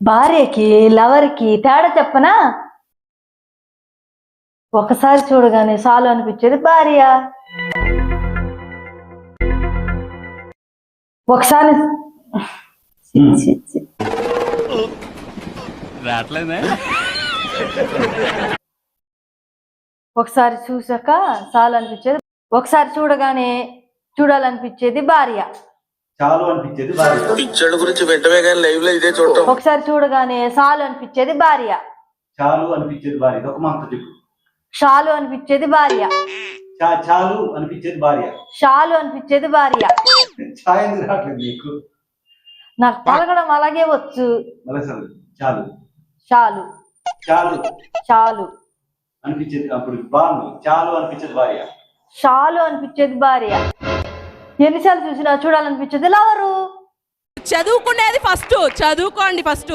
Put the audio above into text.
భార్యకి లవర్కి తేడా చెప్పనా? ఒకసారి చూడగానే చాలు అనిపించేది భార్య, ఒకసారి ఒకసారి చూసాక చాలు అనిపించేది, ఒకసారి చూడగానే చూడాలనిపించేది భార్య, చాలు అనిపించేది భార్య. పిక్చర్ గురించి వెంటనే కానీ లైవ్ లో ఇదే చూడటం. ఒకసారి చూడగానే చాలు అనిపించేది భార్య, చాలు అనిపించేది భార్య. ఒక మాట చెప్పు. చాలు అనిపించేది భార్య, చాలు అనిపించేది భార్య. చాలు అనిపించేది భార్య. ఛాయ్ ఎందుకు రావట్లేదు నీకు? నాకు పలకడం అలాగే వచ్చు. చాలు చాలు చాలు చాలు అనిపించేది. అప్పుడు బాగుంది. చాలు అనిపించేది భార్య. చాలు అనిపించేది భార్య. ఎన్నిసార్లు చూసినా చూడాలనిపించేది లవరు. చదువుకునేది ఫస్ట్, చదువుకోండి ఫస్ట్.